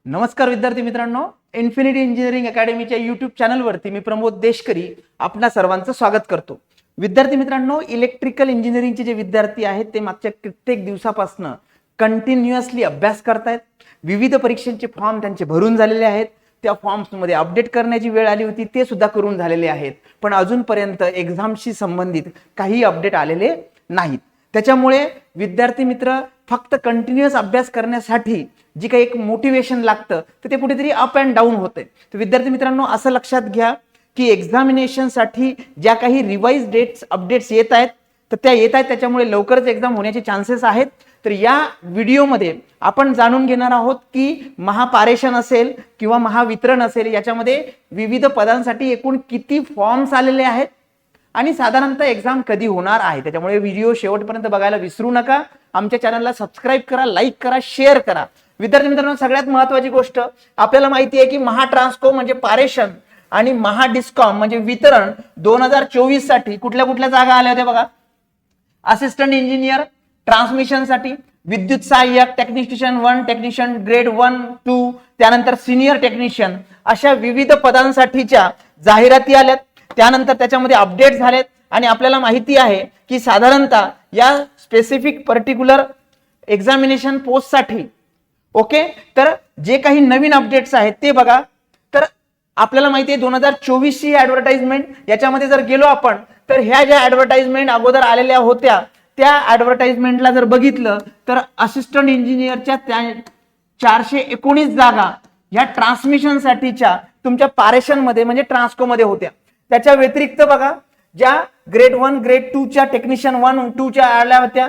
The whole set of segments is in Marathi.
नमस्कार विद्यार्थी मित्रांनो, इन्फिनिटी इंजिनिअरिंग अकॅडमीच्या यूट्यूब चॅनलवरती मी प्रमोद देशकरी आपणा सर्वांचं स्वागत करतो. विद्यार्थी मित्रांनो, इलेक्ट्रिकल इंजिनिअरिंगचे जे विद्यार्थी आहेत ते मागच्या कित्येक दिवसापासून कंटिन्युअसली अभ्यास करतायत. विविध परीक्षांचे फॉर्म त्यांचे भरून झालेले आहेत. त्या फॉर्म्समध्ये अपडेट करण्याची वेळ आली होती, ते सुद्धा करून झालेले आहेत. पण अजूनपर्यंत एक्झामशी संबंधित काही अपडेट आलेले नाहीत. त्याच्यामुळे विद्यार्थी मित्र फक्त कंटिन्युअस अभ्यास करण्यासाठी जी काही एक मोटिवेशन लागतं तर ते कुठेतरी अप अँड डाऊन होते. तर विद्यार्थी मित्रांनो, असं लक्षात घ्या की एक्झामिनेशनसाठी ज्या काही रिवाइज डेट्स अपडेट्स येत आहेत तर त्या येत आहेत, त्याच्यामुळे लवकरच एक्झाम होण्याचे चान्सेस आहेत. तर या व्हिडिओमध्ये आपण जाणून घेणार आहोत की महापारेषण असेल किंवा महावितरण असेल, याच्यामध्ये विविध पदांसाठी एकूण किती फॉर्म्स आलेले आहेत आणि साधारणतः एक्झाम कधी होणार आहे. त्याच्यामुळे व्हिडिओ शेवटपर्यंत बघायला विसरू नका. आमच्या चॅनलला सबस्क्राईब करा, लाईक करा, शेअर करा. विद्यार्थी मित्रांनो, सगळ्यात महत्त्वाची गोष्ट आपल्याला माहिती आहे की महाट्रान्सको म्हणजे पारेषण आणि महाडिस्कॉम म्हणजे वितरण 2024 साठी कुठल्या कुठल्या जागा आल्या होत्या बघा. असिस्टंट इंजिनियर ट्रान्समिशन साठी, विद्युत सहाय्यक, टेक्निशियन 1, टेक्निशियन ग्रेड 1, 2, त्यानंतर सिनियर टेक्निशियन, अशा विविध पदांसाठीच्या जाहिराती आल्यात. त्यानंतर त्याच्यामध्ये अपडेट झालेत आणि आपल्याला माहिती आहे की साधारणतः या स्पेसिफिक पर्टिक्युलर एक्झामिनेशन पोस्टसाठी ओके, तर जे काही नवीन अपडेट्स आहेत ते बघा. तर आपल्याला माहिती आहे 2024 ची ऍडव्हर्टाइजमेंट, याच्यामध्ये जर गेलो आपण तर ह्या ज्या ऍडव्हर्टाइजमेंट अगोदर आलेल्या होत्या त्या ऍडव्हर्टाइजमेंटला जर बघितलं तर असिस्टंट इंजिनियरच्या 419 जागा ह्या ट्रान्समिशनसाठीच्या तुमच्या पारेषणमध्ये म्हणजे ट्रान्सकोमध्ये होत्या. त्याच्या व्यतिरिक्त बघा, ज्या ग्रेड 1, ग्रेड 2 च्या टेक्निशियन 1, 2 च्या आल्या होत्या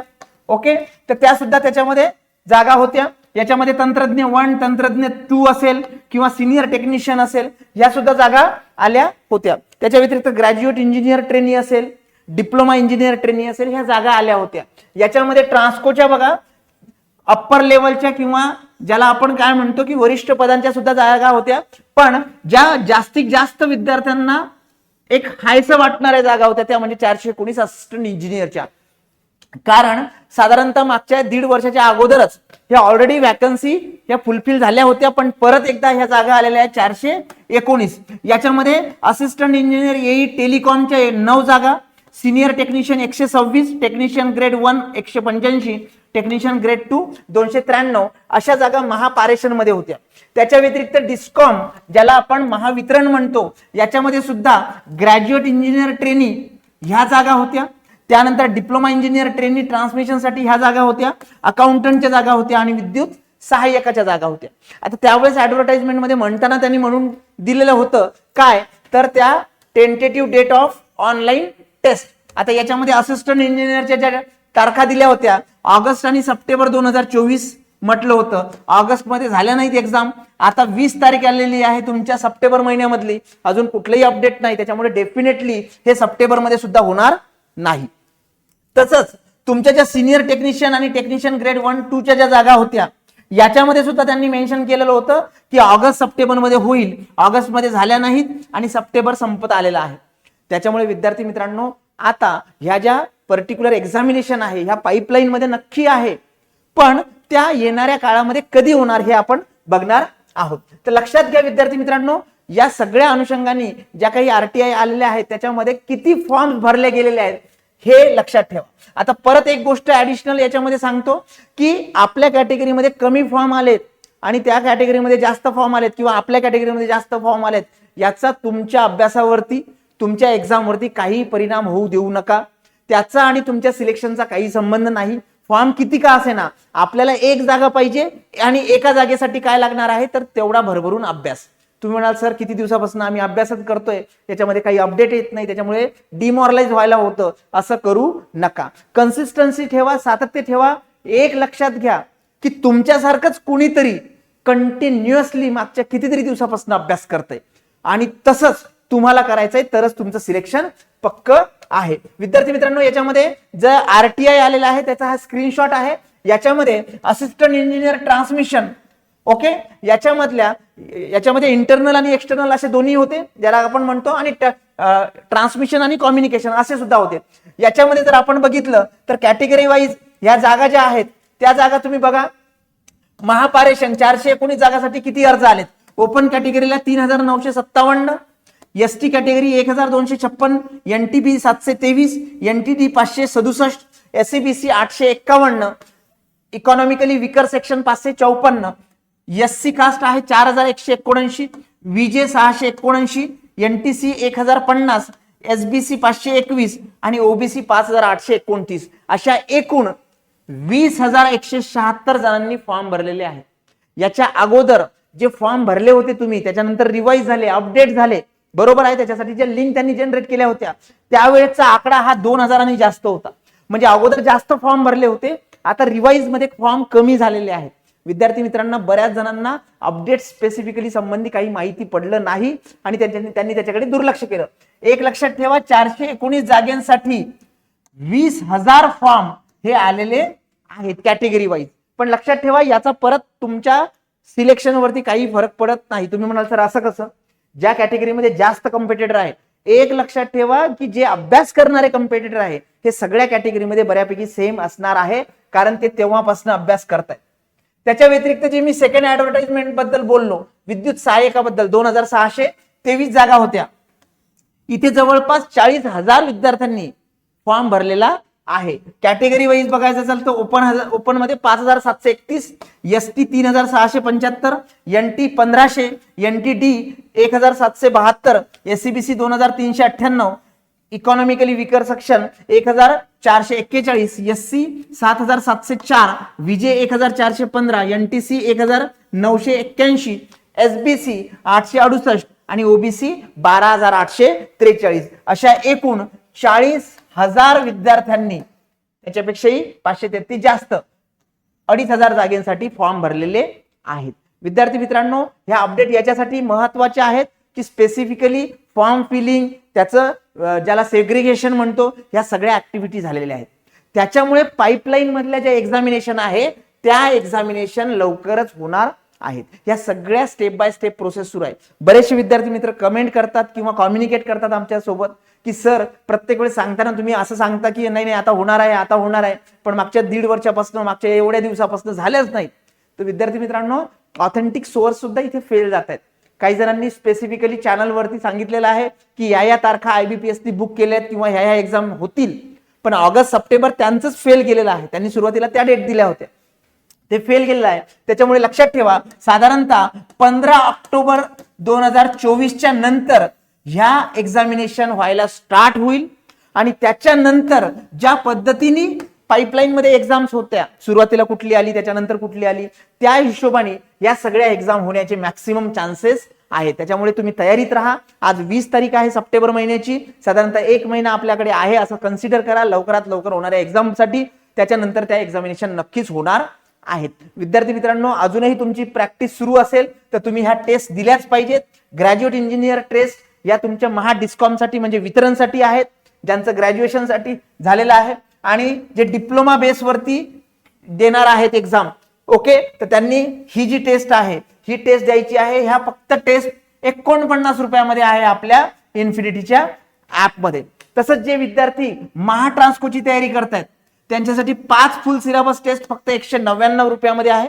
ओके, तर त्या सुद्धा त्याच्यामध्ये जागा होत्या. याच्यामध्ये तंत्रज्ञ 1, तंत्रज्ञ 2 असेल किंवा सिनियर टेक्निशियन असेल, या सुद्धा जागा आल्या होत्या. त्याच्या व्यतिरिक्त ग्रॅज्युएट इंजिनियर ट्रेनी असेल, डिप्लोमा इंजिनियर ट्रेनी असेल, ह्या जागा आल्या होत्या. याच्यामध्ये ट्रान्सकोच्या बघा अप्पर लेवलच्या किंवा ज्याला आपण काय म्हणतो की वरिष्ठ पदांच्या सुद्धा जागा होत्या. पण ज्या जास्तीत जास्त विद्यार्थ्यांना एक हायसं वाटणाऱ्या जागा होत्या त्या म्हणजे 419 असिस्टंट इंजिनियरच्या. कारण साधारणतः मागच्या 1.5 वर्षाच्या अगोदरच ह्या ऑलरेडी वॅकन्सी ह्या फुलफिल झाल्या होत्या, पण परत एकदा ह्या जागा आलेल्या आहेत 419. याच्यामध्ये असिस्टंट इंजिनियर येई टेलिकॉमच्या 9 जागा, senior technician 126, technician grade 1 185, technician grade 2 293, अशा जागा महापारेषण मध्ये होत्या. त्याच्या व्यतिरिक्त डिस्कॉम ज्याला आपण महावितरण म्हणतो, याच्यामध्ये सुद्धा ग्रॅज्युएट इंजिनियर ट्रेनी ह्या जागा होत्या. त्यानंतर डिप्लोमा इंजिनियर ट्रेनी ट्रान्समिशनसाठी ह्या जागा होत्या, अकाउंटंटच्या जागा होत्या आणि विद्युत सहाय्यकाच्या जागा होत्या. आता त्यावेळेस ऍडव्हर्टाइजमेंट मध्ये म्हणताना त्यांनी म्हणून दिलेलं होतं काय, तर त्या tentative date of online test. आता याच्यामध्ये असिस्टंट इंजिनियरच्या ज्या तारखा दिल्या होत्या ऑगस्ट आणि सप्टेंबर 2024 म्हटलं होतं. ऑगस्ट मध्ये झाल्या नाहीत एक्झाम. आता 20 तारीख आलेली आहे तुमच्या सप्टेंबर महिन्यामधली, अजून कुठलंही अपडेट नाही. त्याच्यामुळे डेफिनेटली हे सप्टेंबर मध्ये सुद्धा होणार नाही. तसंच तुमच्या ज्या सिनियर टेक्निशियन आणि टेक्निशियन ग्रेड 1, 2 च्या ज्या जागा होत्या याच्यामध्ये सुद्धा त्यांनी मेन्शन केलेलं होतं की ऑगस्ट सप्टेंबर मध्ये होईल. ऑगस्ट मध्ये झाल्या नाहीत आणि सप्टेंबर संपत आलेला आहे. त्याच्यामुळे विद्यार्थी मित्रांनो, आता ह्या ज्या पर्टिक्युलर एक्झामिनेशन आहे ह्या पाईपलाईन मध्ये नक्की आहे, पण त्या येणाऱ्या काळामध्ये कधी होणार हे आपण बघणार आहोत. तर लक्षात घ्या विद्यार्थी मित्रांनो, या सगळ्या अनुषंगाने ज्या काही आरटीआय आलेल्या आहेत त्याच्यामध्ये किती फॉर्म भरले गेलेले आहेत हे लक्षात ठेवा. आता परत एक गोष्ट ऍडिशनल याच्यामध्ये सांगतो की आपल्या कॅटेगरीमध्ये कमी फॉर्म आलेत आणि त्या कॅटेगरीमध्ये जास्त फॉर्म आलेत किंवा आपल्या कॅटेगरीमध्ये जास्त फॉर्म आलेत, याचा तुमच्या अभ्यासावरती तुमच्या एक्झामवरती काही परिणाम होऊ देऊ नका. त्याचा आणि तुमच्या सिलेक्शनचा काही संबंध नाही. फॉर्म किती का असे ना, आपल्याला एक जागा पाहिजे आणि एका जागेसाठी काय लागणार आहे तर तेवढा भरभरून अभ्यास. तुम्ही म्हणाल सर किती दिवसापासून आम्ही अभ्यासच करतोय, त्याच्यामध्ये काही अपडेट येत नाही, त्याच्यामुळे डिमॉरलाइज व्हायला होतं. असं करू नका. कन्सिस्टन्सी ठेवा, सातत्य ठेवा. एक लक्षात घ्या की तुमच्यासारखंच कुणीतरी कंटिन्युअसली मागच्या कितीतरी दिवसापासून अभ्यास करतंय आणि तसंच तुम्हाला करायचंय, तरच तुमचं सिलेक्शन पक्क आहे. विद्यार्थी मित्रांनो, याच्यामध्ये जर आरटीआय आलेला आहे त्याचा हा स्क्रीनशॉट आहे. याच्यामध्ये असिस्टंट इंजिनियर ट्रान्समिशन ओके, याच्यामध्ये इंटरनल आणि एक्सटर्नल असे दोन्ही होते ज्याला आपण म्हणतो, आणि ट्रान्समिशन आणि कम्युनिकेशन असे सुद्धा होते. याच्यामध्ये जर आपण बघितलं तर कॅटेगरी वाईज ह्या जागा ज्या आहेत त्या जागा तुम्ही बघा. महापारेषण 419 जागासाठी किती अर्ज आलेत? ओपन कॅटेगरीला 3957, ST category 1256, NTB 723, NTD 567, SCBC 851, economically weaker section 554, SC caste आहे 4179, विजे 679, एनटीसी 1050, एसबीसी 521 आणि ओबीसी 5829 अशा एकूण 20,176 जणांनी फॉर्म भरलेले आहेत. याच्या अगोदर जे फॉर्म भरले होते तुम्ही, त्याच्यानंतर रिवाइज झाले, अपडेट झाले, बरोबर आहे, त्याच्यासाठी ज्या लिंक त्यांनी जनरेट केल्या होत्या त्यावेळेचा आकडा हा 2000 जास्त होता. म्हणजे अगोदर जास्त फॉर्म भरले होते, आता रिवाइज मध्ये फॉर्म कमी झालेले आहेत. विद्यार्थी मित्रांना बऱ्याच जणांना अपडेट स्पेसिफिकली संबंधी काही माहिती पडलं नाही आणि त्यांनी त्याच्याकडे दुर्लक्ष केलं. एक लक्षात ठेवा, 419 जागांसाठी 20,000 फॉर्म हे आलेले आहेत कॅटेगरी वाईज. पण लक्षात ठेवा, याचा परत तुमच्या सिलेक्शन वरती काही फरक पडत नाही. तुम्ही म्हणाल सर असं कसं? ज्या कॅटेगरीमध्ये जास्त कॉम्पिटिटर आहे, एक लक्षात ठेवा की जे अभ्यास करणारे कॉम्पिटिटर आहे हे सगळ्या कॅटेगरीमध्ये बऱ्यापैकी सेम असणार आहे, कारण ते तेव्हापासून अभ्यास करतायत. त्याच्या व्यतिरिक्त जे मी सेकंड ऍडव्हर्टाइजमेंट बद्दल बोललो, विद्युत सहाय्यकाबद्दल 2623 जागा होत्या. इथे जवळपास 40,000 विद्यार्थ्यांनी फॉर्म भरलेला आहे. कॅटेगरी वाईज बघायचं असेल तर ओपन मध्ये 5731, ST 3675, NT 1500, NTD 1772, SCBC 2398, economically weaker section 1441, SC 7704, VJ 1415, NTC 1981, SBC 868 आणि ओबीसी 12843 अशा एकूण 40,000 विद्यार्थ्यांनी, त्याच्यापेक्षाही 533 जास्त, 2,500 जागेसाठी फॉर्म भरलेले आहेत. विद्यार्थी मित्रांनो, ह्या अपडेट याच्यासाठी महत्वाचे आहेत की स्पेसिफिकली फॉर्म फिलिंग, त्याचं ज्याला सेग्रिगेशन म्हणतो, ह्या सगळ्या ऍक्टिव्हिटी झालेल्या आहेत. त्याच्यामुळे पाईपलाईन मधल्या ज्या एक्झामिनेशन आहे त्या एक्झामिनेशन लवकरच होणार आहेत. या सगळ्या स्टेप बाय स्टेप प्रोसेस सुरू आहे. बरेचसे विद्यार्थी मित्र कमेंट करतात किंवा कम्युनिकेट करतात आमच्या सोबत की सर प्रत्येक वेळेस सांगताना तुम्ही असं सांगता की नाही आता होणार आहे, आता होणार आहे, पण मागच्या 1.5 वर्षापासून, मागच्या एवढ्या दिवसापासून झाल्याच नाही. तर विद्यार्थी मित्रांनो, ऑथेंटिक सोर्स सुद्धा इथे फेल जात आहेत. काही जणांनी स्पेसिफिकली चॅनलवरती सांगितलेलं आहे की या तारखा आयबीपीएसनी बुक केल्यात किंवा ह्या एक्झाम होतील, पण ऑगस्ट सप्टेंबर त्यांचंच फेल गेलेलं आहे. त्यांनी सुरुवातीला त्या डेट दिल्या होत्या, ते फेल गेलेलं आहे. त्याच्यामुळे लक्षात ठेवा, साधारणतः 15 ऑक्टोबर 2024च्या नंतर ह्या एक्झामिनेशन व्हायला स्टार्ट होईल आणि त्याच्यानंतर ज्या पद्धतीने पाईपलाईन मध्ये एक्झाम्स होत्या, सुरुवातीला कुठली आली, त्याच्यानंतर कुठली आली, त्या हिशोबाने या सगळ्या एक्झाम होण्याचे मॅक्सिमम चान्सेस आहेत. त्याच्यामुळे तुम्ही तयारीत राहा. आज 20 तारीख आहे सप्टेंबर महिन्याची, साधारणतः 1 महिना आपल्याकडे आहे असं कन्सिडर करा लवकरात लवकर होणाऱ्या एक्झामसाठी. त्याच्यानंतर त्या एक्झामिनेशन नक्कीच होणार आहेत. विद्यार्थी मित्रांनो, अजूनही तुमची प्रॅक्टिस सुरू असेल तर तुम्ही ह्या टेस्ट दिल्याच पाहिजेत. ग्रॅज्युएट इंजिनियर टेस्ट या तुमच्या महाडिस्कॉमसाठी म्हणजे वितरणसाठी आहेत, ज्यांचं ग्रॅज्युएशनसाठी झालेलं आहे आणि जे डिप्लोमा बेसवरती देणार आहेत एक्झाम, ओके, तर त्यांनी ही जी टेस्ट आहे ही टेस्ट द्यायची आहे. ह्या फक्त टेस्ट 49 रुपयामध्ये आहे आपल्या इन्फिनिटीच्या ऍपमध्ये. तसंच जे विद्यार्थी महाट्रान्सकोची तयारी करतायत त्यांच्यासाठी 5 फुल सिलेबस टेस्ट फक्त 199 रुपयामध्ये आहे,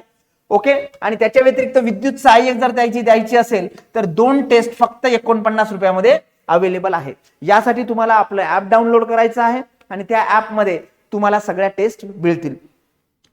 ओके. आणि त्याच्या व्यतिरिक्त विद्युत सहाय्यक जर द्यायची असेल तर 2 टेस्ट फक्त 49 रुपयामध्ये अवेलेबल आहे. यासाठी तुम्हाला आपलं ऍप डाउनलोड करायचं आहे आणि त्या ऍपमध्ये तुम्हाला सगळ्या टेस्ट मिळतील.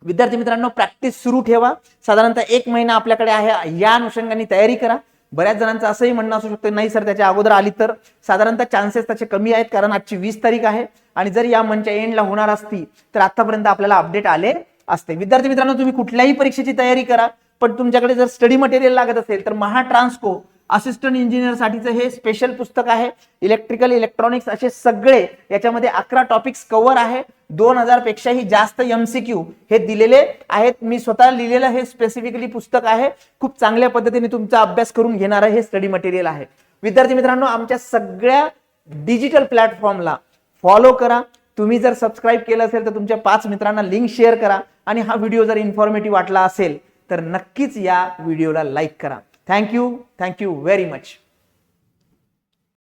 विद्यार्थी मित्रांनो, प्रॅक्टिस सुरू ठेवा. साधारणतः 1 महिना आपल्याकडे आहे, या अनुषंगाने तयारी करा. बऱ्याच जणांचं असंही म्हणणं असू शकतं नाही सर त्याच्या अगोदर आली तर, साधारणतः चान्सेस त्याचे कमी आहेत, कारण आजची 20 तारीख आहे आणि जर या मंथच्या एंडला होणार असती तर आतापर्यंत आपल्याला अपडेट आले असते. विद्यार्थी मित्रांनो, तुम्ही कुठल्याही परीक्षेची तयारी करा, पण तुमच्याकडे जर स्टडी मटेरियल लागत असेल तर महाट्रान्सको असिस्टंट इंजिनियर साठीचं हे स्पेशल पुस्तक आहे. इलेक्ट्रिकल, इलेक्ट्रॉनिक्स असे सगळे याच्यामध्ये 11 टॉपिक्स कव्हर आहे. 2000 पेक्षाही जास्त MCQ हे दिलेले आहेत. मी स्वतः लिहिलेलं हे स्पेसिफिकली पुस्तक आहे. खूप चांगल्या पद्धतीने तुमचा अभ्यास करून घेणारं हे स्टडी मटेरियल आहे. विद्यार्थी मित्रांनो, आमच्या सगळ्या डिजिटल प्लॅटफॉर्मला फॉलो करा. तुम्ही जर सबस्क्राईब केलं असेल तर तुमच्या 5 मित्रांना लिंक शेअर करा आणि हा व्हिडिओ जर इन्फॉर्मेटिव्ह वाटला असेल तर नक्कीच या व्हिडिओला लाईक करा. Thank you very much.